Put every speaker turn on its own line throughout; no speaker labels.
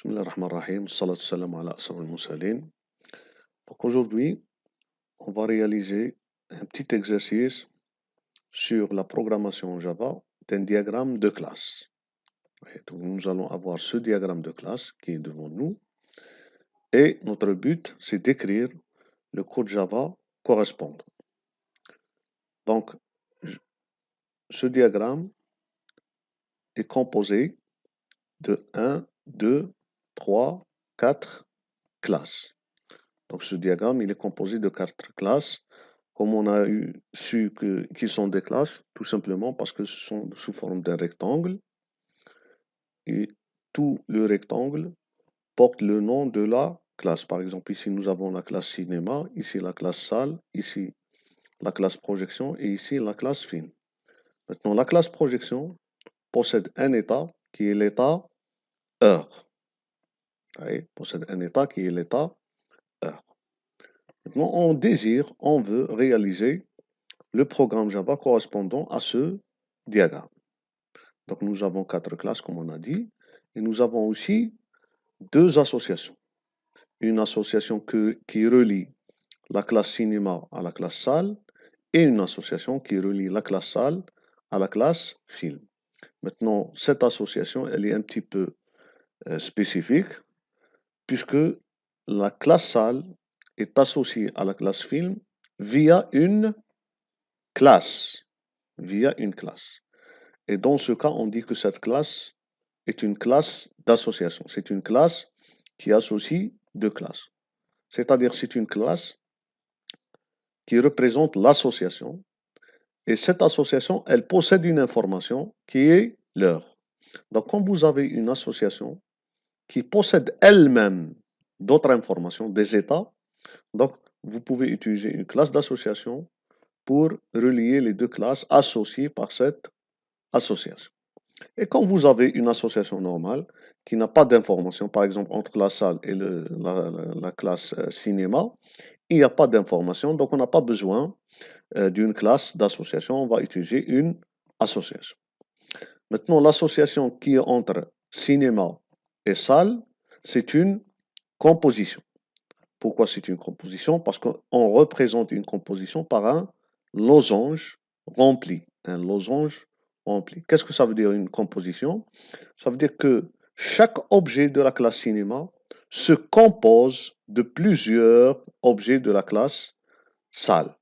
Bismillah ar-Rahman ar-Rahim, salatu salam ala asraf al-mursalin. Donc aujourd'hui, on va réaliser un petit exercice sur la programmation en Java d'un diagramme de classe. Et donc nous allons avoir ce diagramme de classe qui est devant nous. Et notre but, c'est d'écrire le code Java correspondant. Donc, ce diagramme est composé de 1, 2, 3, 4 classes. Donc ce diagramme, il est composé de 4 classes. Comme on a su qu'ils sont des classes, tout simplement parce que ce sont sous forme d'un rectangle. Et tout le rectangle porte le nom de la classe. Par exemple, ici, nous avons la classe cinéma, ici la classe salle, ici la classe projection et ici la classe film. Maintenant, la classe projection possède un état qui est l'état heure. Elle possède un état qui est l'état heure. Maintenant, on veut réaliser le programme Java correspondant à ce diagramme. Donc nous avons 4 classes comme on a dit, et nous avons aussi 2 associations. Une association qui relie la classe cinéma à la classe salle et une association qui relie la classe salle à la classe film. Maintenant, cette association, elle est un petit peu spécifique puisque la classe salle est associée à la classe film via une classe. Et dans ce cas, on dit que cette classe est une classe d'association. C'est une classe qui associe deux classes. C'est-à-dire c'est une classe qui représente l'association. Et cette association, elle possède une information qui est l'heure. Donc quand vous avez une association qui possède elle-même d'autres informations, des états, donc vous pouvez utiliser une classe d'association pour relier les deux classes associées par cette association. Et quand vous avez une association normale qui n'a pas d'information, par exemple entre la salle et la classe cinéma, il n'y a pas d'information, donc on n'a pas besoin d'une classe d'association, on va utiliser une association. Maintenant, l'association qui est entre cinéma et salle, c'est une composition. Pourquoi c'est une composition? Parce qu'on représente une composition par un losange rempli. Un losange rempli. Qu'est-ce que ça veut dire une composition? Ça veut dire que chaque objet de la classe cinéma se compose de plusieurs objets de la classe salle.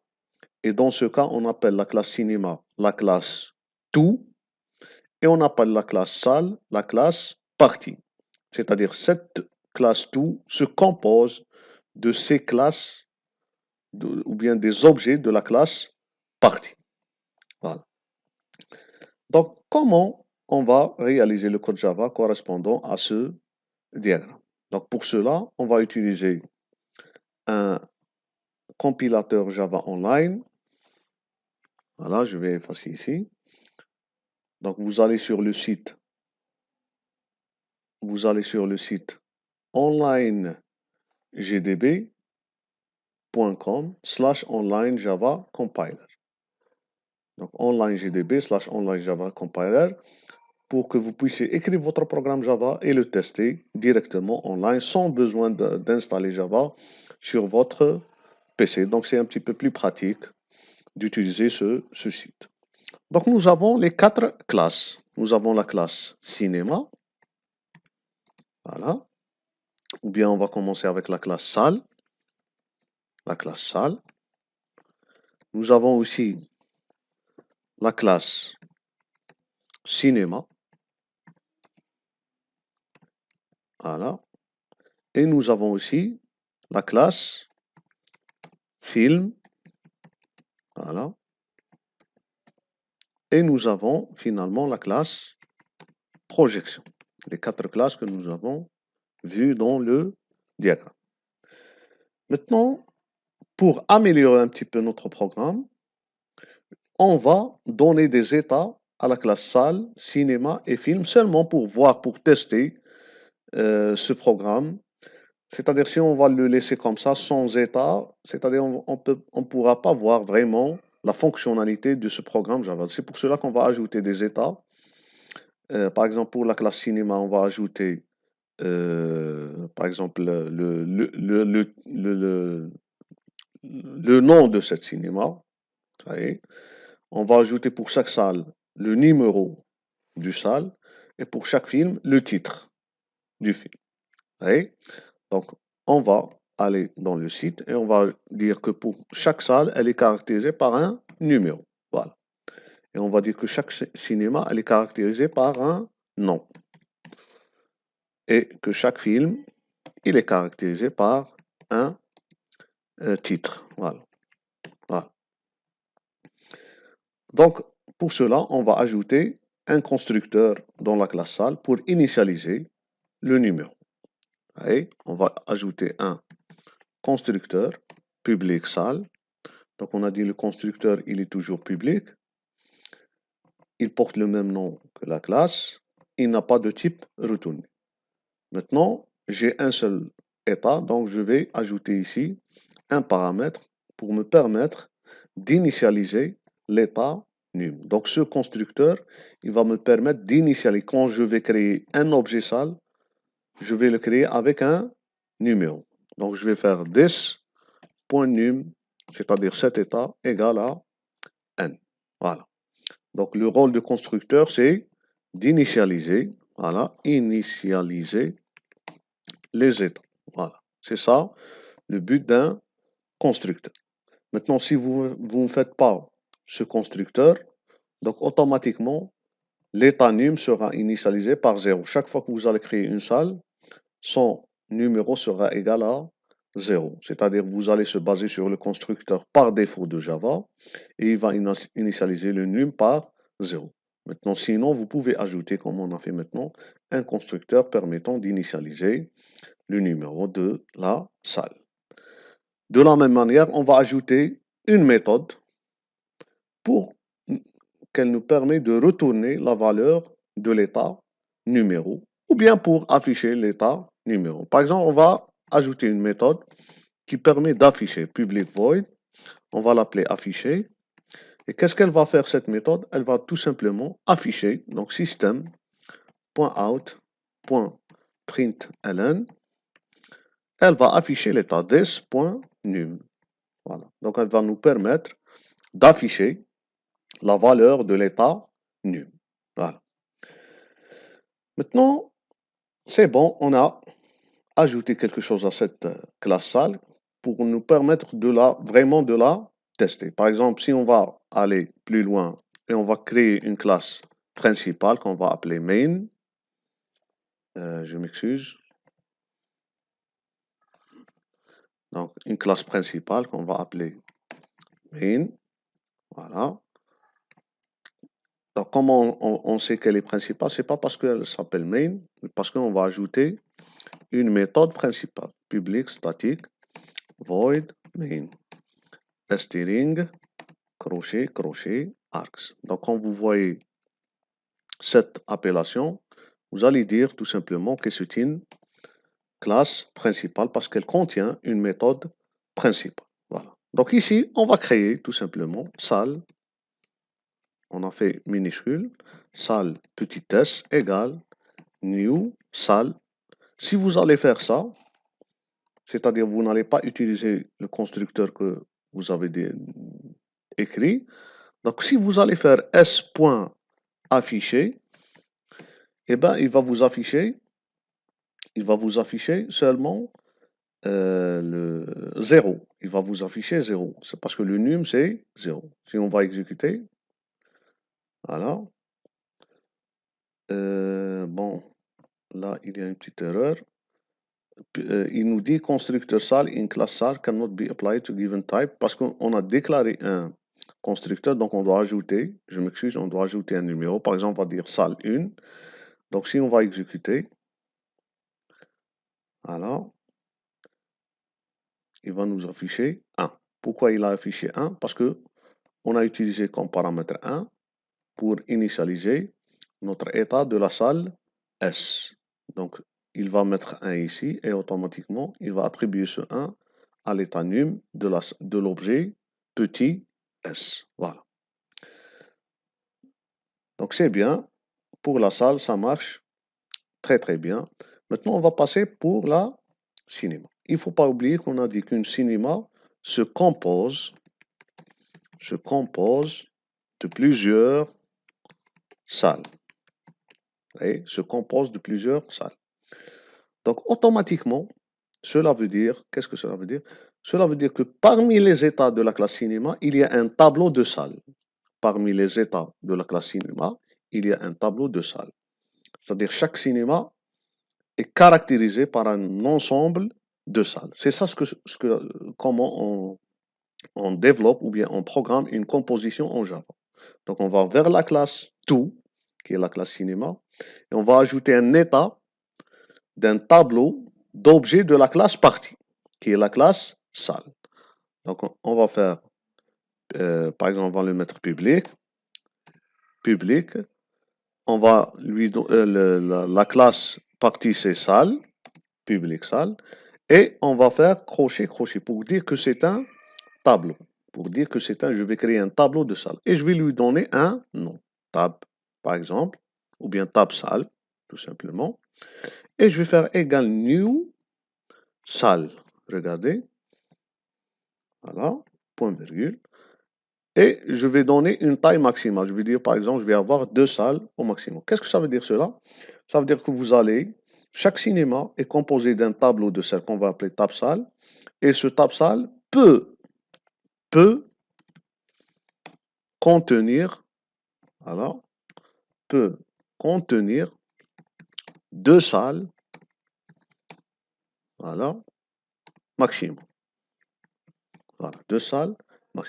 Et dans ce cas, on appelle la classe cinéma la classe tout et on appelle la classe salle la classe partie. C'est-à-dire cette classe tout se compose de ces classes ou bien des objets de la classe partie. Voilà. Donc, comment on va réaliser le code Java correspondant à ce diagramme? Donc, pour cela, on va utiliser un compilateur Java Online. Voilà, je vais effacer ici. Donc, vous allez sur le site onlinegdb.com/online Java compiler. Donc, onlinegdb/online Java compiler pour que vous puissiez écrire votre programme Java et le tester directement online sans besoin d'installer Java sur votre PC. Donc, c'est un petit peu plus pratique d'utiliser ce site. Donc, nous avons les 4 classes. Nous avons la classe cinéma. Voilà. Ou bien on va commencer avec la classe salle. La classe salle. Nous avons aussi la classe cinéma. Voilà. Et nous avons aussi la classe film. Voilà. Et nous avons finalement la classe projection. Les 4 classes que nous avons vues dans le diagramme. Maintenant, pour améliorer un petit peu notre programme, on va donner des états à la classe salle, cinéma et film seulement pour voir, pour tester ce programme. C'est-à-dire si on va le laisser comme ça, sans état, c'est-à-dire on pourra pas voir vraiment la fonctionnalité de ce programme Java. C'est pour cela qu'on va ajouter des états. Par exemple, pour la classe cinéma, on va ajouter par exemple, le nom de cette cinéma. Vous voyez. On va ajouter pour chaque salle le numéro du salle et pour chaque film le titre du film. Vous voyez. Donc, on va aller dans le site et on va dire que pour chaque salle, elle est caractérisée par un numéro. Voilà. Et on va dire que chaque cinéma, elle est caractérisée par un nom. Et que chaque film, il est caractérisé par un titre. Voilà. Voilà. Donc, pour cela, on va ajouter un constructeur dans la classe salle pour initialiser le numéro. Et on va ajouter un constructeur public salle. Donc, on a dit le constructeur, il est toujours public. Il porte le même nom que la classe. Il n'a pas de type retourné. Maintenant, j'ai un seul état, donc je vais ajouter ici un paramètre pour me permettre d'initialiser l'état num. Donc ce constructeur, il va me permettre d'initialiser. Quand je vais créer un objet salle, je vais le créer avec un numéro. Donc je vais faire this.num, c'est-à-dire cet état égale à n. Voilà. Donc le rôle de constructeur, c'est d'initialiser, voilà, initialiser les états. Voilà. C'est ça le but d'un constructeur. Maintenant, si vous ne faites pas ce constructeur, donc automatiquement, l'état num sera initialisé par 0. Chaque fois que vous allez créer une salle, son numéro sera égal à 0. C'est-à-dire que vous allez se baser sur le constructeur par défaut de Java et il va initialiser le num par 0. Maintenant, sinon, vous pouvez ajouter, comme on a fait maintenant, un constructeur permettant d'initialiser le numéro de la salle. De la même manière, on va ajouter une méthode pour qu'elle nous permet de retourner la valeur de l'état numéro ou bien pour afficher l'état numéro. Par exemple, on va ajouter une méthode qui permet d'afficher public void. On va l'appeler afficher. Et qu'est-ce qu'elle va faire cette méthode? Elle va tout simplement afficher, donc system.out.println. Elle va afficher l'état this.num. Voilà. Donc elle va nous permettre d'afficher la valeur de l'état num. Voilà. Maintenant, c'est bon, on a ajouté quelque chose à cette classe salle pour nous permettre vraiment de la tester. Par exemple, si on va aller plus loin et on va créer une classe principale qu'on va appeler main, je m'excuse. Donc, une classe principale qu'on va appeler main. Voilà. Donc, comment on sait qu'elle est principale? C'est pas parce qu'elle s'appelle main, mais parce qu'on va ajouter une méthode principale, public statique void main string crochet crochet arcs. Donc, quand vous voyez cette appellation, vous allez dire tout simplement que c'est une classe principale parce qu'elle contient une méthode principale. Voilà. Donc ici, on va créer tout simplement salle. On a fait minuscule, salle petit s égale new salle. Si vous allez faire ça, c'est-à-dire vous n'allez pas utiliser le constructeur que vous avez écrit. Donc si vous allez faire s.afficher, eh bien il va vous afficher seulement le 0. Il va vous afficher 0. C'est parce que le num c'est 0. Si on va exécuter, voilà. Bon, là il y a une petite erreur. Il nous dit constructeur salle in class salle cannot be applied to given type parce qu'on a déclaré un constructeur, donc on doit ajouter, je m'excuse, on doit ajouter un numéro. Par exemple, on va dire salle 1. Donc si on va exécuter, voilà, il va nous afficher 1. Pourquoi il a affiché 1? Parce que on a utilisé comme paramètre 1 pour initialiser notre état de la salle S. Donc, il va mettre 1 ici et automatiquement, il va attribuer ce 1 à l'état num de l'objet petit s. Voilà. Donc, c'est bien. Pour la salle, ça marche très très bien. Maintenant, on va passer pour la cinéma. Il ne faut pas oublier qu'on a dit qu'une cinéma se compose de plusieurs salles. Et se compose de plusieurs salles. Donc, automatiquement, cela veut dire, qu'est-ce que cela veut dire? Cela veut dire que parmi les états de la classe cinéma, il y a un tableau de salles. Parmi les états de la classe cinéma, il y a un tableau de salles. C'est-à-dire chaque cinéma est caractérisé par un ensemble de salles. C'est ça comment on développe ou bien on programme une composition en Java. Donc on va vers la classe tout, qui est la classe cinéma, et on va ajouter un état d'un tableau d'objets de la classe partie, qui est la classe salle. Donc on va faire, par exemple, on va le mettre public, on va lui la classe partie c'est salle, public salle, et on va faire crochet pour dire que c'est un tableau. Pour dire que c'est je vais créer un tableau de salle et je vais lui donner un nom, tab par exemple, ou bien tab salle, tout simplement. Et je vais faire égal new salle. Regardez, voilà, point virgule. Et je vais donner une taille maximale. Je vais dire, par exemple, je vais avoir 2 salles au maximum. Qu'est-ce que ça veut dire cela? Ça veut dire que chaque cinéma est composé d'un tableau de salles qu'on va appeler tab salle. Et ce tab salle peut contenir, voilà, peut contenir 2 salles, voilà, maximum. Voilà, 2 salles.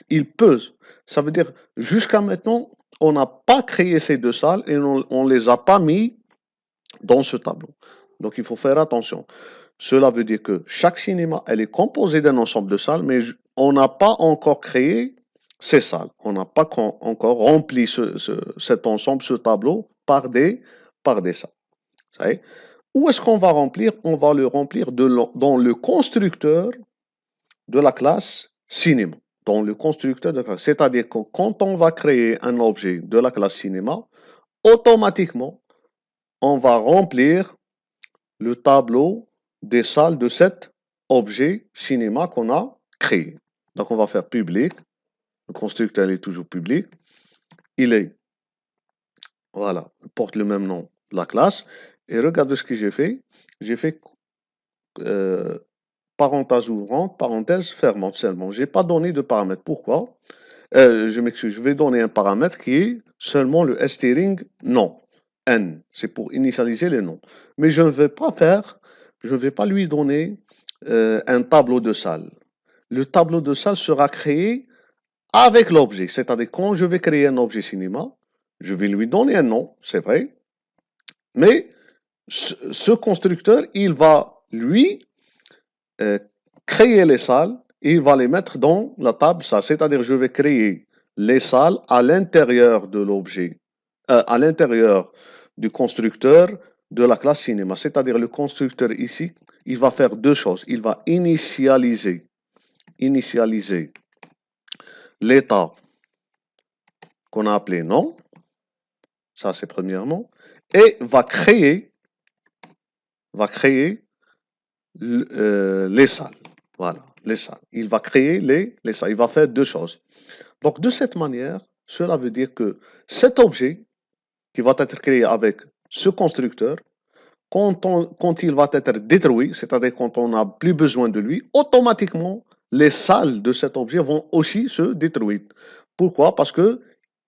Il peut. Ça veut dire, jusqu'à maintenant, on n'a pas créé ces 2 salles et on ne les a pas mis dans ce tableau. Donc, il faut faire attention. Cela veut dire que chaque cinéma, elle est composée d'un ensemble de salles, mais on n'a pas encore créé ces salles. On n'a pas encore rempli cet ensemble, ce tableau, par des salles. Vous savez? Où est-ce qu'on va remplir? On va le remplir dans le constructeur de la classe cinéma. Dans le constructeur de la classe. C'est-à-dire que quand on va créer un objet de la classe cinéma, automatiquement, on va remplir le tableau des salles de cet objet cinéma qu'on a créé. Donc, on va faire public. Le constructeur est toujours public. Voilà, porte le même nom de la classe. Et regardez ce que j'ai fait. J'ai fait parenthèse ouvrante, parenthèse fermante seulement. Je n'ai pas donné de paramètre. Pourquoi? Je m'excuse, je vais donner un paramètre qui est seulement le string nom. N, c'est pour initialiser les noms. Mais je ne vais pas lui donner un tableau de salle. Le tableau de salle sera créé avec l'objet. C'est-à-dire, quand je vais créer un objet cinéma, je vais lui donner un nom, c'est vrai. Mais ce constructeur, il va, lui, créer les salles et il va les mettre dans la table salle. C'est-à-dire, je vais créer les salles à l'intérieur de l'objet, à l'intérieur du constructeur de la classe cinéma. C'est-à-dire, le constructeur ici, il va faire 2 choses. Il va initialiser l'état qu'on a appelé nom. Ça, c'est premièrement. Et va créer les salles. Voilà, les salles. Il va créer les salles. Il va faire 2 choses. Donc, de cette manière, cela veut dire que cet objet qui va être créé avec ce constructeur, quand il va être détruit, c'est-à-dire quand on n'a plus besoin de lui, automatiquement, les salles de cet objet vont aussi se détruire. Pourquoi? Parce que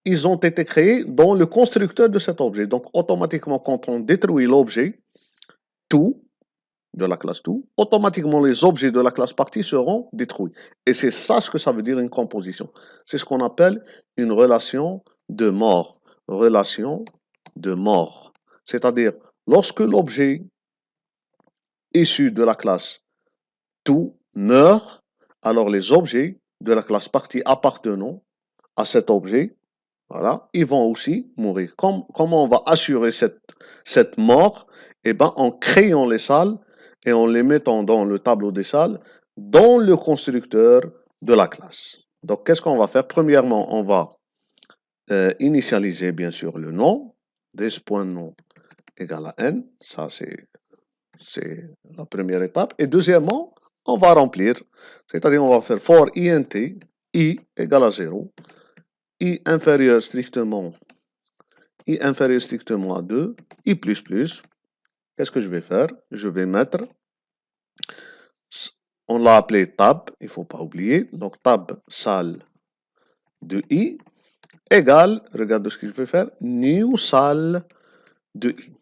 ils ont été créés dans le constructeur de cet objet. Donc, automatiquement, quand on détruit l'objet, tout, de la classe tout, automatiquement les objets de la classe partie seront détruits. Et c'est ça ce que ça veut dire une composition. C'est ce qu'on appelle une relation de mort. Relation de mort. C'est-à-dire, lorsque l'objet issu de la classe tout meurt, alors les objets de la classe partie appartenant à cet objet, voilà, ils vont aussi mourir. Comment on va assurer cette mort? Eh bien, en créant les salles et en les mettant dans le tableau des salles, dans le constructeur de la classe. Donc, qu'est-ce qu'on va faire? Premièrement, on va initialiser, bien sûr, le nom. This.nom égale à n. Ça, c'est la première étape. Et deuxièmement, on va remplir, c'est-à-dire on va faire for int I égale à 0, I inférieur strictement à 2, I plus plus. Qu'est-ce que je vais faire? Je vais mettre, on l'a appelé tab, il ne faut pas oublier, donc tab sal de I égale, regarde ce que je vais faire, new sal de I.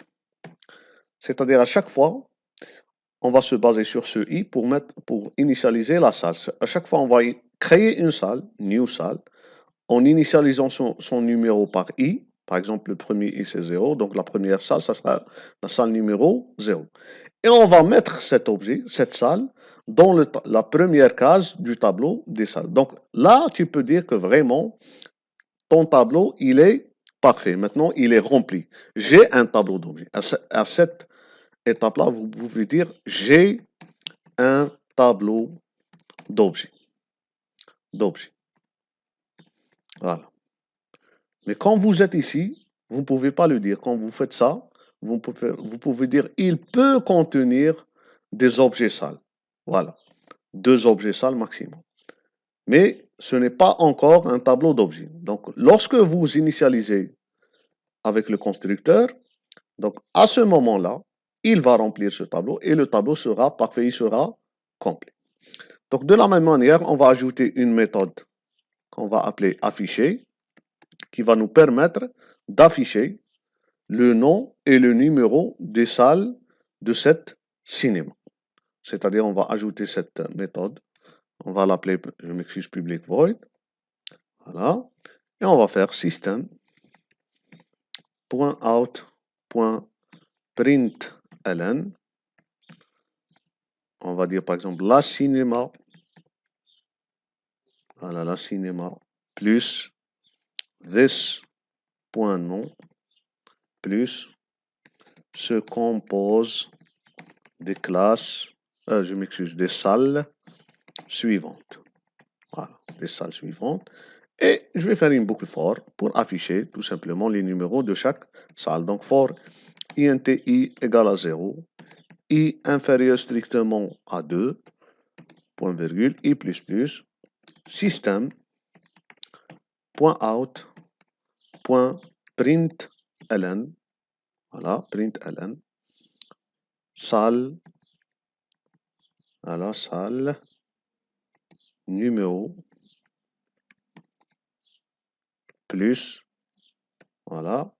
C'est-à-dire à chaque fois, on va se baser sur ce I pour initialiser la salle. À chaque fois, on va créer une salle, new salle, en initialisant son numéro par I. Par exemple, le premier I, c'est 0. Donc, la première salle, ça sera la salle numéro 0. Et on va mettre cet objet, cette salle, dans la première case du tableau des salles. Donc, là, tu peux dire que vraiment, ton tableau, il est parfait. Maintenant, il est rempli. J'ai un tableau d'objets. À cette étape-là, vous pouvez dire j'ai un tableau d'objets. Voilà. Mais quand vous êtes ici, vous ne pouvez pas le dire. Quand vous faites ça, vous pouvez dire il peut contenir des objets sales. Voilà. 2 objets sales maximum. Mais ce n'est pas encore un tableau d'objets. Donc, lorsque vous initialisez avec le constructeur, donc à ce moment-là, il va remplir ce tableau et le tableau sera parfait, il sera complet. Donc, de la même manière, on va ajouter une méthode qu'on va appeler afficher, qui va nous permettre d'afficher le nom et le numéro des salles de cet cinéma. C'est-à-dire, on va ajouter cette méthode. On va l'appeler, je m'excuse, public void. Voilà. Et on va faire system.out.println. On va dire par exemple la cinéma. Voilà, la cinéma plus this.nom plus se compose des classes, je m'excuse, des salles suivantes. Voilà, des salles suivantes. Et je vais faire une boucle for pour afficher tout simplement les numéros de chaque salle. Donc for INTI égale à 0, I inférieur strictement à 2, point virgule, I plus plus, system.out.println, voilà, println, salle, voilà, salle, numéro, plus, voilà,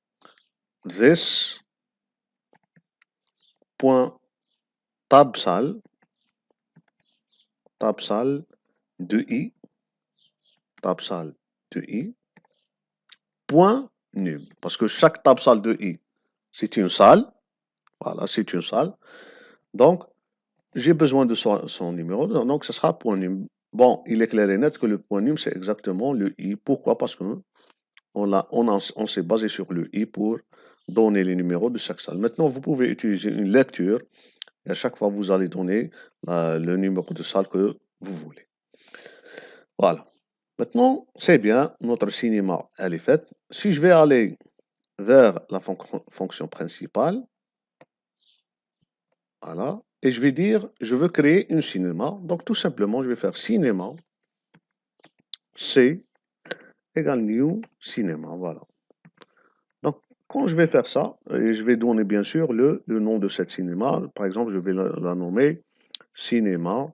this, point, tab salle de I, tab salle de I, point num, parce que chaque tab salle de I, c'est une salle, voilà, c'est une salle, donc, j'ai besoin de son numéro, donc ce sera point num. Bon, il est clair et net que le point num, c'est exactement le I. Pourquoi? Parce qu'on on s'est basé sur le I pour donner les numéros de chaque salle. Maintenant, vous pouvez utiliser une lecture et à chaque fois, vous allez donner le numéro de salle que vous voulez. Voilà. Maintenant, c'est bien, notre cinéma, elle est faite. Si je vais aller vers la fonction principale, voilà, et je vais dire, je veux créer une cinéma. Donc, tout simplement, je vais faire cinéma, C égale new cinéma. Voilà. Donc, quand je vais faire ça, et je vais donner bien sûr le nom de cette cinéma. Par exemple, je vais la nommer cinéma,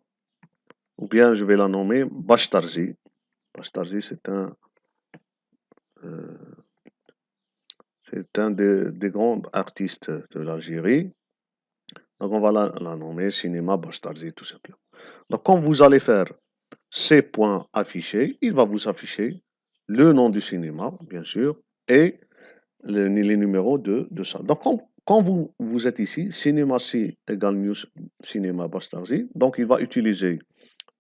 ou bien je vais la nommer Bashtarzi. Bashtarzi, c'est un des grands artistes de l'Algérie. Donc, on va la nommer cinéma Bashtarzi, tout simplement. Donc, quand vous allez faire ces points affichés, il va vous afficher le nom du cinéma, bien sûr, et les numéros de ça. Donc, quand vous êtes ici, cinéma C égale new cinéma Bashtarzi, donc il va utiliser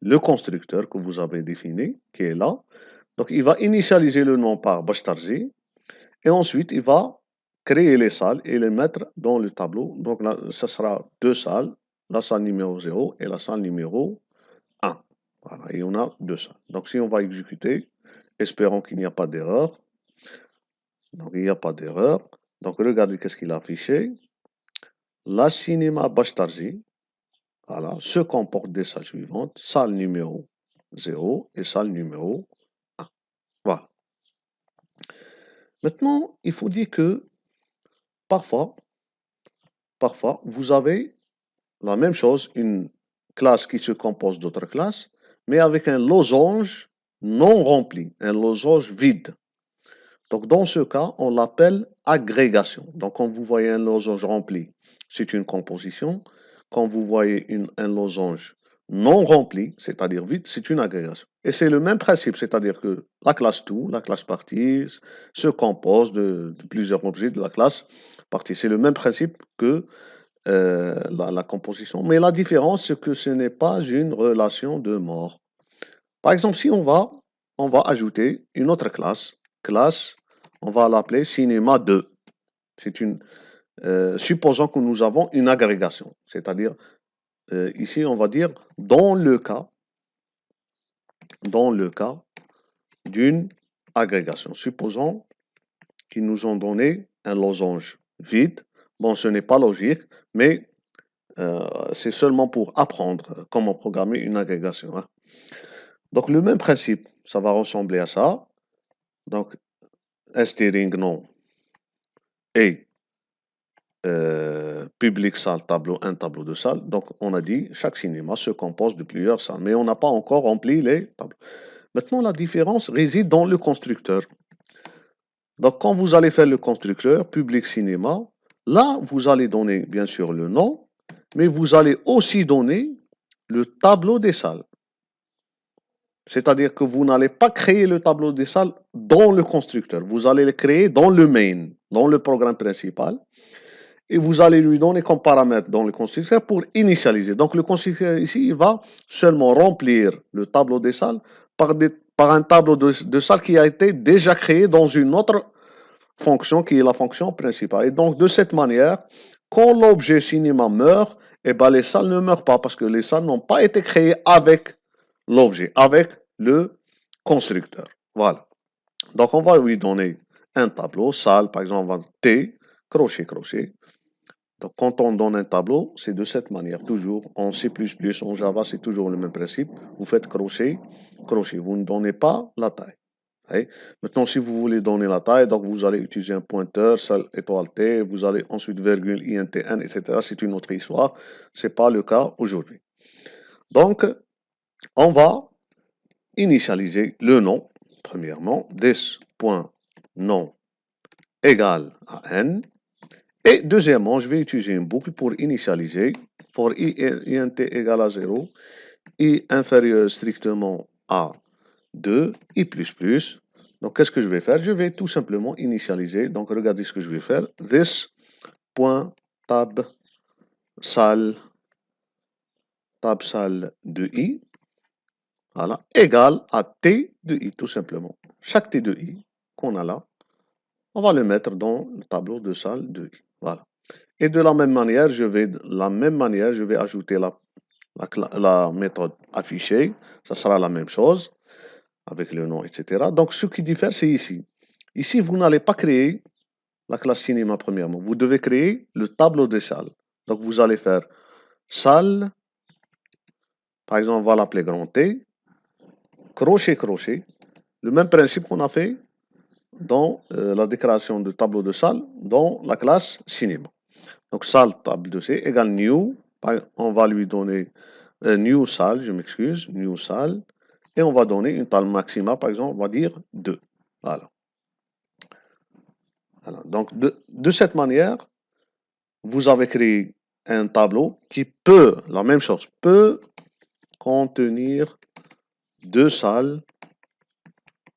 le constructeur que vous avez défini, qui est là. Donc, il va initialiser le nom par Bashtarzi, et ensuite, il va créer les salles et les mettre dans le tableau. Donc, là, ça sera 2 salles, la salle numéro 0 et la salle numéro 1. Voilà, et on a 2 salles. Donc, si on va exécuter, espérons qu'il n'y a pas d'erreur. Donc, il n'y a pas d'erreur. Donc, regardez qu'est-ce qu'il a affiché. la cinéma Bashtarzi, voilà, se comporte des salles suivantes, salle numéro 0 et salle numéro 1. Voilà. Maintenant, il faut dire que parfois, vous avez la même chose, une classe qui se compose d'autres classes, mais avec un losange non rempli, un losange vide. Donc, dans ce cas, on l'appelle agrégation. Donc, quand vous voyez un losange rempli, c'est une composition. Quand vous voyez un losange non rempli, c'est-à-dire vide, c'est une agrégation. Et c'est le même principe, c'est-à-dire que la classe tout, la classe partie, se compose de plusieurs objets de la classe partie. C'est le même principe que la composition. Mais la différence, c'est que ce n'est pas une relation de mort. Par exemple, si on va ajouter une autre classe, on va l'appeler cinéma 2. C'est une, supposons que nous avons une agrégation, c'est-à-dire, ici, on va dire, dans le cas d'une agrégation. Supposons qu'ils nous ont donné un losange vide. Bon, ce n'est pas logique, mais c'est seulement pour apprendre comment programmer une agrégation, hein. Donc, le même principe, ça va ressembler à ça. Donc, string non et public salle, tableau, un tableau de salle. Donc, on a dit chaque cinéma se compose de plusieurs salles, mais on n'a pas encore rempli les tableaux. Maintenant, la différence réside dans le constructeur. Donc, quand vous allez faire le constructeur, public cinéma, là, vous allez donner bien sûr le nom, mais vous allez aussi donner le tableau des salles. C'est-à-dire que vous n'allez pas créer le tableau des salles dans le constructeur. Vous allez le créer dans le main, dans le programme principal. Et vous allez lui donner comme paramètre dans le constructeur pour initialiser. Donc le constructeur ici, il va seulement remplir le tableau des salles par un tableau de salles qui a été déjà créé dans une autre fonction qui est la fonction principale. Et donc de cette manière, quand l'objet cinéma meurt, eh ben, les salles ne meurent pas parce que les salles n'ont pas été créées avec l'objet, avec le constructeur. Voilà. Donc on va lui donner un tableau, salle, par exemple, on va T, crochet, crochet. Donc, quand on donne un tableau, c'est de cette manière, toujours. En C++, en Java, c'est toujours le même principe. Vous faites crochet, crochet. Vous ne donnez pas la taille. Okay. Maintenant, si vous voulez donner la taille, donc vous allez utiliser un pointeur, étoile T, vous allez ensuite virgule, INTN, etc. C'est une autre histoire. Ce n'est pas le cas aujourd'hui. Donc, on va initialiser le nom, premièrement, this.nom égale à n. Et deuxièmement, je vais utiliser une boucle pour initialiser for int égale à 0, i inférieur strictement à 2, i++. Donc, qu'est-ce que je vais faire? Je vais tout simplement initialiser. Donc, regardez ce que je vais faire. This.tab salle de i, voilà, égale à t de i, tout simplement. Chaque t de i qu'on a là, on va le mettre dans le tableau de salle de i. Voilà. Et de la même manière, je vais ajouter la méthode affichée. Ça sera la même chose avec le nom, etc. Donc, ce qui diffère, c'est ici. Ici, vous n'allez pas créer la classe cinéma premièrement. Vous devez créer le tableau des salles. Donc, vous allez faire salle, par exemple, on va l'appeler grand T, crochet, crochet. Le même principe qu'on a fait dans la déclaration de tableau de salle dans la classe cinéma. Donc, salle table de C égale new. On va lui donner new salle, je m'excuse, new salle. Et on va donner une taille maximale, par exemple, on va dire 2. Voilà. Voilà. Donc, de cette manière, vous avez créé un tableau qui peut, la même chose, peut contenir 2 salles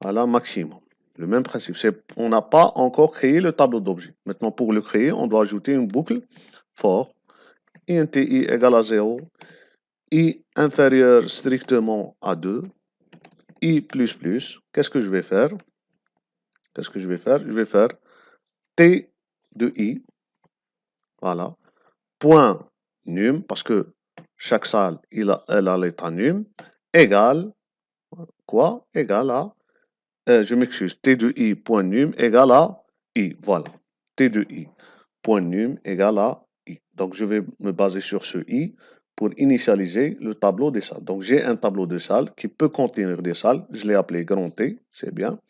à la maximum. Le même principe. On n'a pas encore créé le tableau d'objet. Maintenant, pour le créer, on doit ajouter une boucle for int i égale à 0, i inférieur strictement à 2, i++. Qu'est-ce que je vais faire? Je vais faire t de i, voilà, point num, parce que chaque salle, elle a l'état num, égale, quoi? Égale à, je m'excuse, t de i point num égale à i, voilà, t de i point num égale à i. Donc, je vais me baser sur ce i pour initialiser le tableau des salles. Donc, j'ai un tableau de salles qui peut contenir des salles. Je l'ai appelé grand T, c'est bien.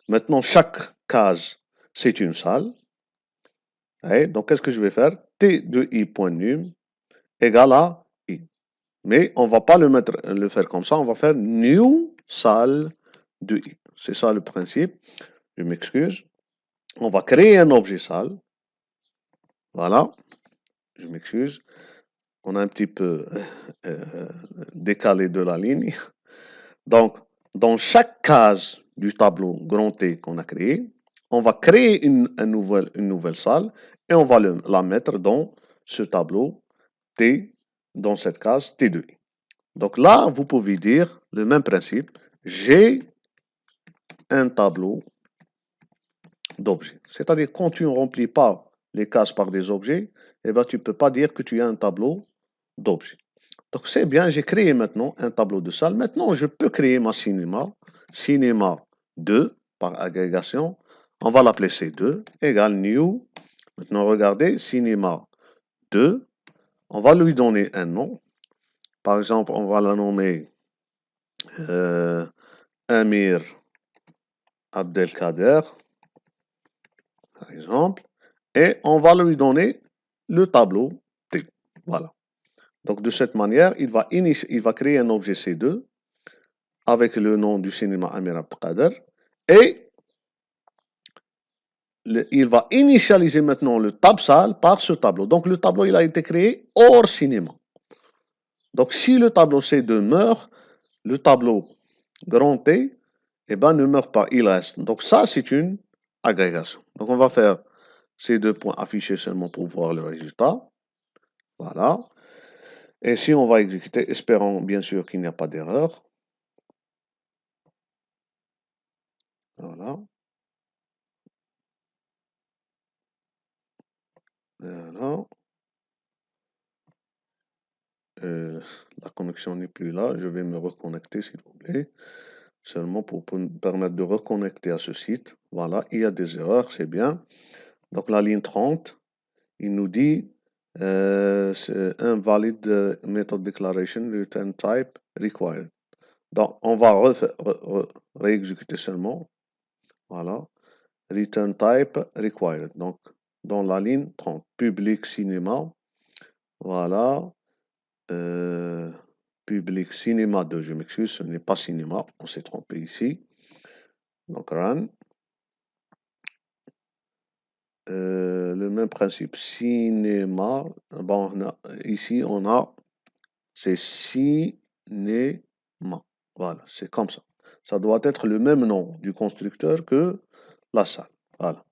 Maintenant, chaque case, c'est une salle. Ouais, donc, qu'est-ce que je vais faire? T de i.num égale à i. Mais on ne va pas le faire comme ça, on va faire new salle de i. C'est ça le principe. Je m'excuse. On va créer un objet salle. Voilà. Je m'excuse. On a un petit peu décalé de la ligne. Donc, dans chaque case du tableau grand T qu'on a créé, on va créer une nouvelle salle et on va la mettre dans ce tableau T, dans cette case T2i. Donc là, vous pouvez dire le même principe. J'ai un tableau d'objets. C'est-à-dire, quand tu ne remplis pas les cases par des objets, eh ben, tu ne peux pas dire que tu as un tableau d'objets. Donc c'est bien, j'ai créé maintenant un tableau de salle. Maintenant, je peux créer ma cinéma. Cinéma 2 par agrégation. On va l'appeler C2 égale new. Maintenant, regardez, cinéma 2. On va lui donner un nom. Par exemple, on va la nommer Amir Abdelkader, par exemple. Et on va lui donner le tableau T. Voilà. Donc de cette manière, il va créer un objet C2 avec le nom du cinéma Amir Abdelkader et il va initialiser maintenant le tab salle par ce tableau. Donc le tableau, il a été créé hors cinéma. Donc si le tableau C2 meurt, le tableau grand T, eh ben, ne meurt pas, il reste. Donc ça, c'est une agrégation. Donc on va faire ces deux points affichés seulement pour voir le résultat. Voilà. Et si on va exécuter, espérons bien sûr qu'il n'y a pas d'erreur. Voilà. Voilà. La connexion n'est plus là. Je vais me reconnecter, s'il vous plaît. Seulement pour me permettre de reconnecter à ce site. Voilà, il y a des erreurs, c'est bien. Donc la ligne 30, il nous dit invalid method declaration return type required. Donc on va réexécuter seulement. Voilà. Return type required. Donc dans la ligne 30, public cinéma. Voilà. Public cinéma 2, je m'excuse, ce n'est pas cinéma, on s'est trompé ici. Donc run. Le même principe, cinéma. Bon, ici on a, c'est cinéma. Voilà, c'est comme ça. Ça doit être le même nom du constructeur que la salle. Voilà.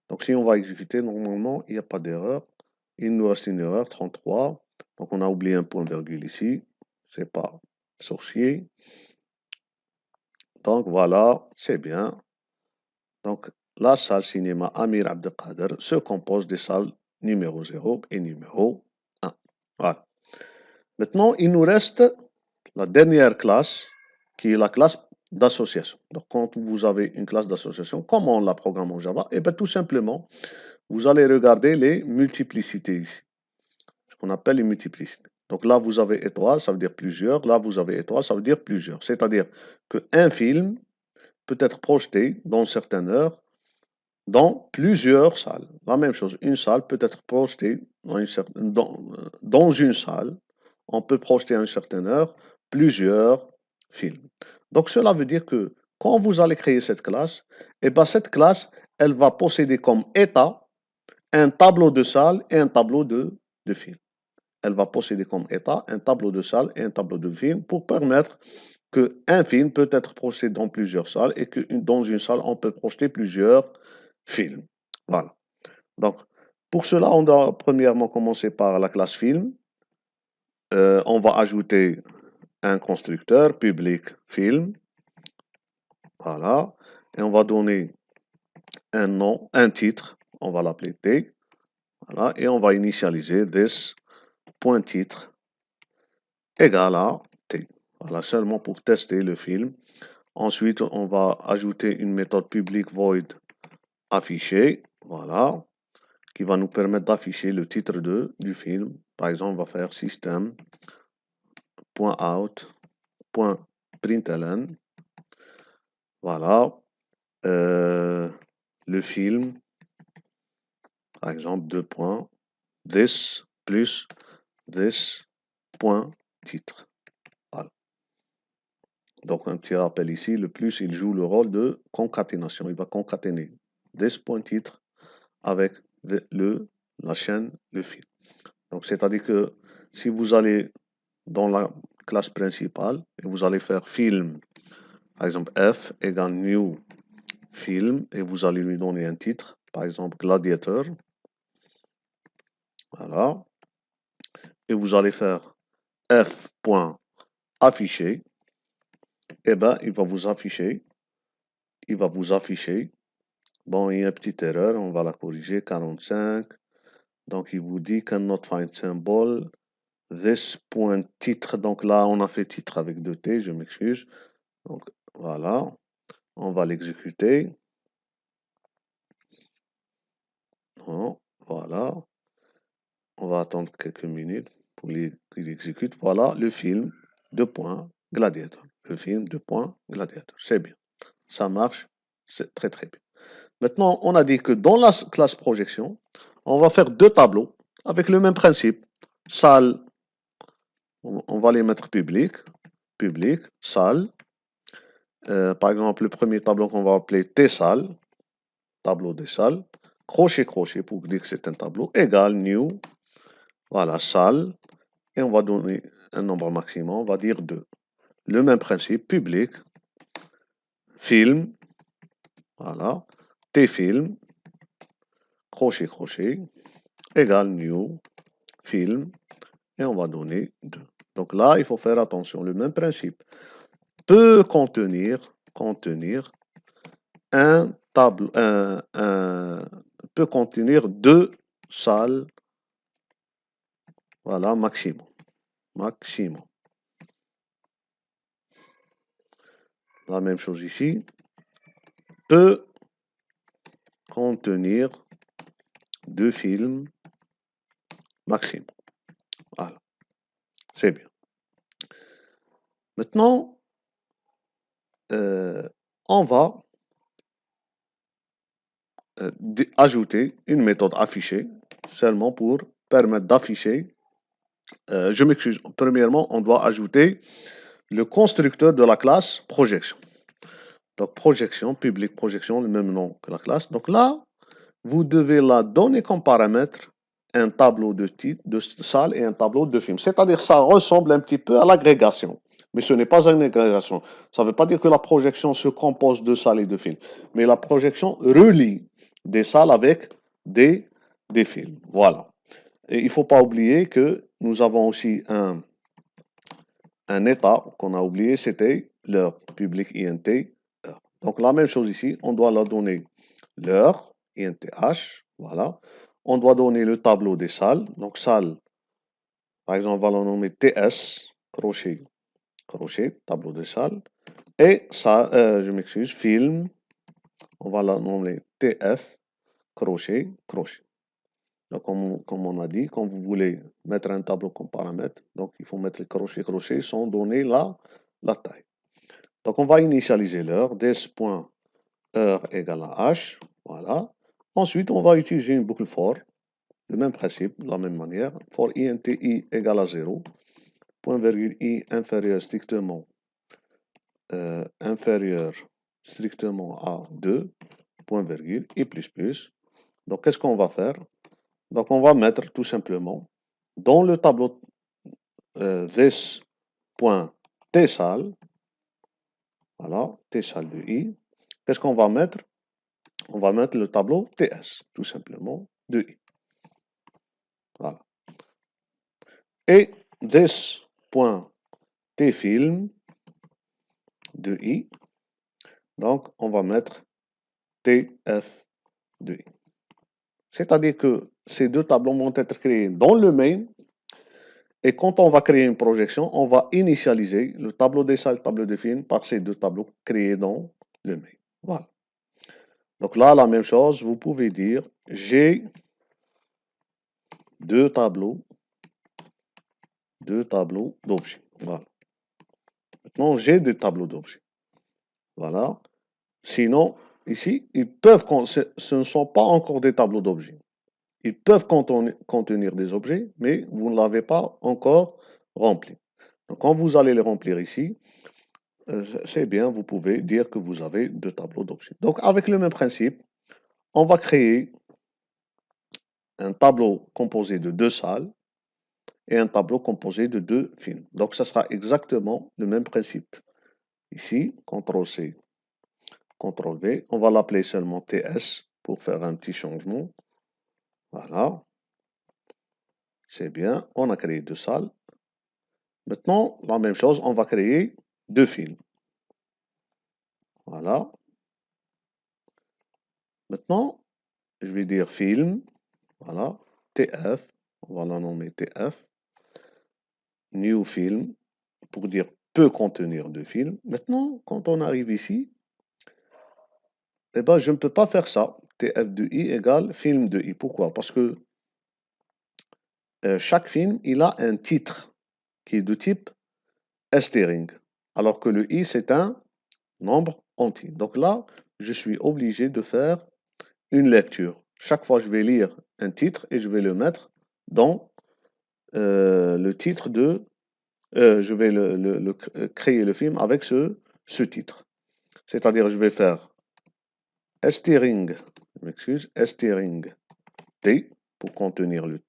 Donc si on va exécuter, normalement, il n'y a pas d'erreur. Il nous reste une erreur, 33. Donc on a oublié un point virgule ici. C'est pas sorcier. Donc voilà, c'est bien. Donc la salle cinéma Amir Abdelkader se compose des salles numéro 0 et numéro 1. Voilà. Maintenant, il nous reste la dernière classe qui est la classe d'association. Donc quand vous avez une classe d'association, comment on la programme en Java? Eh bien tout simplement, vous allez regarder les multiplicités ici. Ce qu'on appelle les multiplicités. Donc là, vous avez étoile, ça veut dire plusieurs. Là, vous avez étoile, ça veut dire plusieurs. C'est-à-dire qu'un film peut être projeté dans certaines heures dans plusieurs salles. La même chose, une salle peut être projetée dans une salle. On peut projeter à une certaine heure plusieurs films. Donc cela veut dire que quand vous allez créer cette classe, eh ben cette classe, elle va posséder comme état un tableau de salle et un tableau de films. Elle va posséder comme état un tableau de salle et un tableau de films pour permettre qu'un film peut être projeté dans plusieurs salles et que dans une salle, on peut projeter plusieurs films. Voilà. Donc, pour cela, on doit premièrement commencer par la classe film. On va ajouter un constructeur public film. Voilà. Et on va donner un nom, un titre. On va l'appeler T. Voilà. Et on va initialiser this.titre égale à T. Voilà, seulement pour tester le film. Ensuite, on va ajouter une méthode public void affichée. Voilà. qui va nous permettre d'afficher le titre du film. Par exemple, on va faire system.out.println. Voilà. Le film, par exemple, 2 points, this plus this point titre. Voilà. Donc, un petit rappel ici, le plus, il joue le rôle de concaténation. Il va concaténer this point titre avec la chaîne, le film. Donc, c'est-à-dire que si vous allez dans la classe principale et vous allez faire film, par exemple, F égale new film, et vous allez lui donner un titre, par exemple, Gladiator. Voilà. Et vous allez faire f.afficher. Eh bien, il va vous afficher. Bon, il y a une petite erreur, on va la corriger, 45. Donc, il vous dit cannot find symbol. This point titre. Donc là, on a fait titre avec 2 T, je m'excuse. Donc, voilà. On va l'exécuter. Non, voilà. On va attendre quelques minutes pour qu'il exécute. Voilà le film, 2 points, Gladiator. Le film, 2 points, Gladiator. C'est bien. Ça marche. C'est très très bien. Maintenant, on a dit que dans la classe projection, on va faire 2 tableaux avec le même principe. Salle, on va les mettre public, salle. Par exemple, le premier tableau qu'on va appeler T-salle, tableau des salles. Crochet, crochet, pour dire que c'est un tableau, égal, new, voilà, salle. Et on va donner un nombre maximum, on va dire 2. Le même principe, public, film, voilà, T-film, crochet, crochet, égal, new, film, et on va donner 2. Donc là, il faut faire attention, le même principe peut contenir un tableau, peut contenir 2 salles, voilà, maximum. La même chose ici, peut contenir 2 films maximum. Voilà, c'est bien. Maintenant, on va ajouter une méthode affichée seulement pour permettre d'afficher. Je m'excuse. Premièrement, on doit ajouter le constructeur de la classe projection. Donc, projection, public projection, le même nom que la classe. Donc là, vous devez la donner comme paramètre un tableau de titre, de salle et un tableau de film. C'est-à-dire ça ressemble un petit peu à l'agrégation. Mais ce n'est pas une agrégation. Ça ne veut pas dire que la projection se compose de salles et de films. Mais la projection relie des salles avec des films. Voilà. Et il ne faut pas oublier que nous avons aussi un état qu'on a oublié, c'était l'heure, public INT, heure. Donc la même chose ici, on doit la donner l'heure, INTH, voilà. On doit donner le tableau des salles. Donc salle, par exemple, on va le nommer TS, crochet, tableau des salles. Et ça, je m'excuse, film, on va la nommer TF, crochet. Donc, comme on a dit, quand vous voulez mettre un tableau comme paramètre, donc il faut mettre le crochet sans donner la taille. Donc, on va initialiser l'heure, des.heure égale à h, voilà. Ensuite, on va utiliser une boucle for, le même principe, de la même manière, for INTI égale à 0, point virgule I inférieur strictement à 2, point virgule, I plus. Donc, qu'est-ce qu'on va faire? Donc, on va mettre tout simplement dans le tableau this.tsal, voilà, tsal de I, qu'est-ce qu'on va mettre? On va mettre le tableau TS, tout simplement, de I. Voilà. Et this.tfilm de I, donc on va mettre TF de I. C'est-à-dire que ces 2 tableaux vont être créés dans le main. Et quand on va créer une projection, on va initialiser le tableau des salles, le tableau des films par ces 2 tableaux créés dans le main. Voilà. Donc là, la même chose, vous pouvez dire j'ai deux tableaux d'objets. Voilà. Maintenant, j'ai des tableaux d'objets. Voilà. Sinon, ici, ce ne sont pas encore des tableaux d'objets. Ils peuvent contenir des objets, mais vous ne l'avez pas encore rempli. Donc, quand vous allez les remplir ici, c'est bien, vous pouvez dire que vous avez deux tableaux d'objets. Donc, avec le même principe, on va créer un tableau composé de deux salles et un tableau composé de deux films. Donc, ça sera exactement le même principe. Ici, CTRL-C, CTRL-V, on va l'appeler seulement TS pour faire un petit changement. Voilà. C'est bien, on a créé deux salles. Maintenant, la même chose, on va créer deux films. Voilà. Maintenant, je vais dire film. Voilà. TF. On va la nommer TF. New film. Pour dire peut contenir deux films. Maintenant, quand on arrive ici, eh ben, je ne peux pas faire ça. TF de I égale film de I. Pourquoi? Parce que chaque film, il a un titre qui est de type string. Alors que le I, c'est un nombre entier. Donc là, je suis obligé de faire une lecture. Chaque fois, je vais lire un titre et je vais le mettre dans le titre de... je vais créer le film avec ce titre. C'est-à-dire, je vais faire string, je m'excuse, string T pour contenir le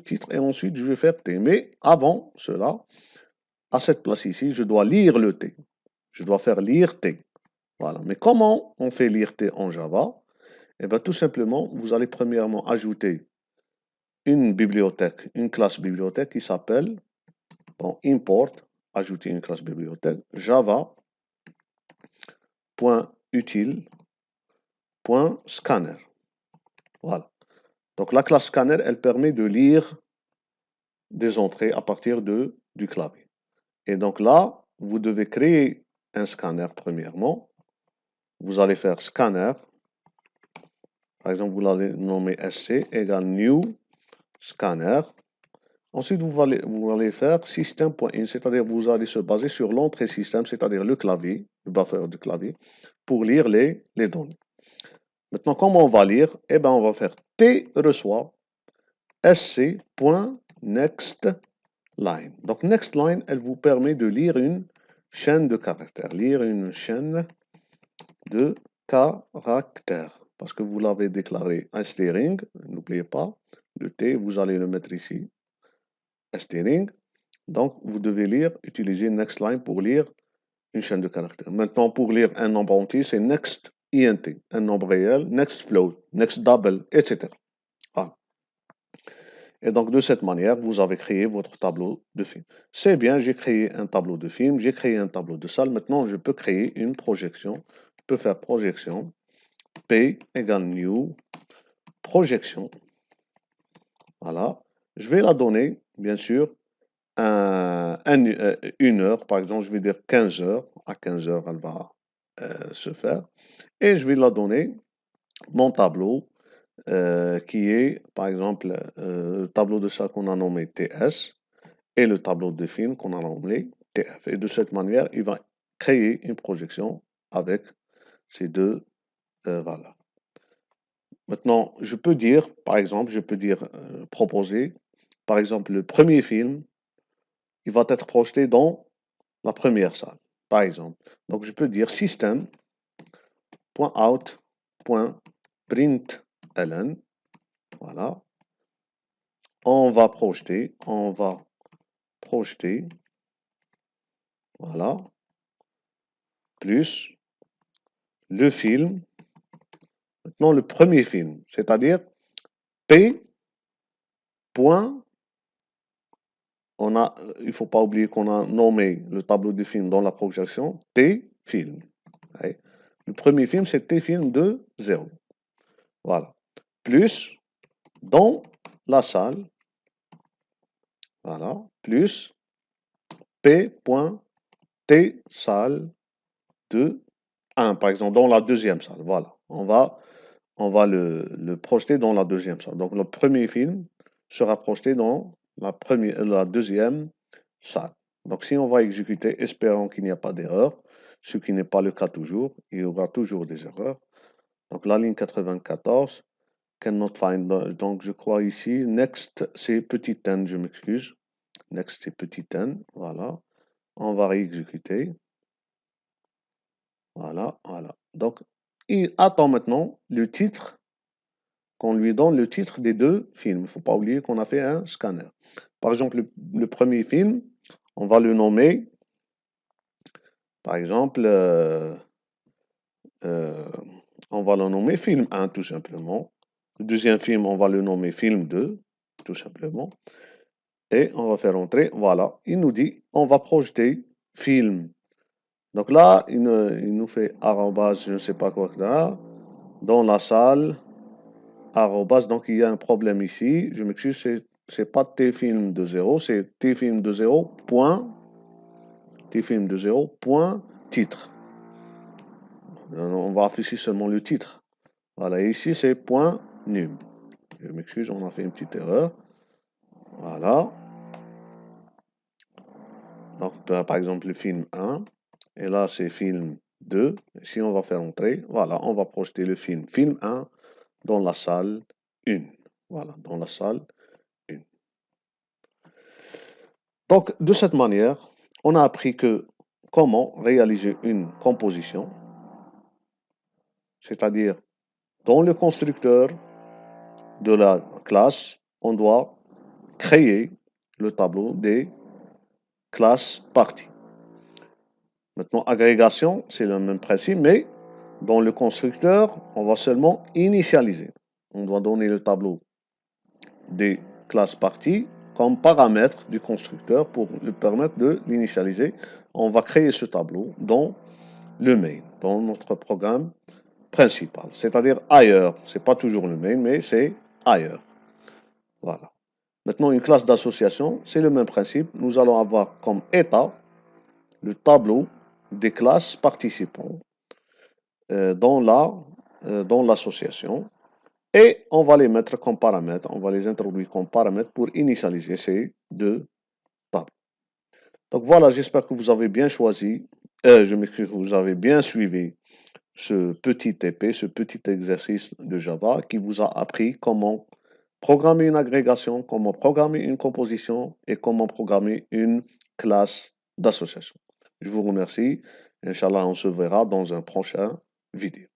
titre. Et ensuite, je vais faire T. Mais avant cela, à cette place ici, je dois lire le T. Je dois faire lire T. Voilà. Mais comment on fait lire T en Java? Eh bien, tout simplement, vous allez premièrement ajouter une bibliothèque, une classe bibliothèque qui s'appelle import, ajouter une classe bibliothèque, java.util.scanner. Voilà. Donc la classe scanner, elle permet de lire des entrées à partir du clavier. Et donc là, vous devez créer un scanner premièrement. Vous allez faire scanner. Par exemple, vous allez nommer SC égale new scanner. Ensuite, vous allez faire system.in, c'est-à-dire vous allez se baser sur l'entrée système, c'est-à-dire le clavier, le buffer du clavier, pour lire les données. Maintenant, comment on va lire? Eh bien, on va faire T reçoit sc.nextLine. Donc, nextLine, elle vous permet de lire une chaîne de caractères. Lire une chaîne de caractères. Parce que vous l'avez déclaré un string, n'oubliez pas, le T, vous allez le mettre ici, string. Donc, vous devez utiliser nextLine pour lire une chaîne de caractères. Maintenant, pour lire un nombre entier, c'est next int, un nombre réel, next float, next double, etc. Voilà. Et donc, de cette manière, vous avez créé votre tableau de film. C'est bien, j'ai créé un tableau de film, j'ai créé un tableau de salle. Maintenant, je peux créer une projection. Je peux faire projection, P égale new, projection. Voilà. Je vais la donner, bien sûr, une heure. Par exemple, je vais dire 15 heures. À 15 heures, elle va se faire. Et je vais la donner mon tableau qui est, par exemple, le tableau de salle qu'on a nommé TS et le tableau de film qu'on a nommé TF. Et de cette manière, il va créer une projection avec ces deux valeurs. Maintenant, je peux dire, par exemple, proposer, par exemple, le premier film, il va être projeté dans la première salle, par exemple. Donc, je peux dire system.out.println. Voilà. On va projeter, voilà, plus le film, maintenant le premier film, c'est-à-dire P. Il ne faut pas oublier qu'on a nommé le tableau de film dans la projection T film. Le premier film, c'est T film de 0. Voilà. Plus dans la salle, voilà, plus P.T salle de 1, par exemple, dans la deuxième salle. Voilà. On va le projeter dans la deuxième salle. Donc, le premier film, sera projeté dans la deuxième salle. Donc si on va exécuter, espérons qu'il n'y a pas d'erreur, ce qui n'est pas le cas toujours, il y aura toujours des erreurs. Donc la ligne 94, cannot find, donc je crois ici, next c'est petit n, je m'excuse, next c'est petit n, voilà, on va réexécuter, voilà, voilà. Donc il attend maintenant le titre, qu'on lui donne le titre des deux films. Il ne faut pas oublier qu'on a fait un scanner. Par exemple, le premier film, on va le nommer, par exemple, on va le nommer film 1 tout simplement. Le deuxième film, on va le nommer film 2 tout simplement. Et on va faire entrer, voilà, il nous dit, on va projeter film. Donc là, il nous fait arrobase, je ne sais pas quoi là, dans la salle, arrobase, donc il y a un problème ici, je m'excuse, c'est pas tfilm de 0, c'est tfilm de 0, point, tfilm de 0, point, titre. On va afficher seulement le titre. Voilà, et ici c'est point num. Je m'excuse, on a fait une petite erreur. Voilà. Donc, par exemple, le film 1, et là c'est film 2. Si on va faire entrer, voilà, on va projeter le film 1 dans la salle 1. Voilà, dans la salle 1. Donc, de cette manière, on a appris que comment réaliser une composition, c'est-à-dire dans le constructeur de la classe, on doit créer le tableau des classes parties. Maintenant, agrégation, c'est le même principe, mais dans le constructeur, on va seulement initialiser. On doit donner le tableau des classes parties comme paramètre du constructeur pour lui permettre de l'initialiser. On va créer ce tableau dans le main, dans notre programme principal, c'est-à-dire ailleurs. Ce n'est pas toujours le main, mais c'est ailleurs. Voilà. Maintenant, une classe d'association, c'est le même principe. Nous allons avoir comme état le tableau des classes participants dans l'association. Et on va les mettre comme paramètres, on va les introduire comme paramètres pour initialiser ces deux tables. Donc voilà, j'espère que vous avez bien choisi, je m'excuse, vous avez bien suivi ce petit TP, ce petit exercice de Java qui vous a appris comment programmer une agrégation, comment programmer une composition et comment programmer une classe d'association. Je vous remercie. Inch'Allah, on se verra dans un prochain vidéo.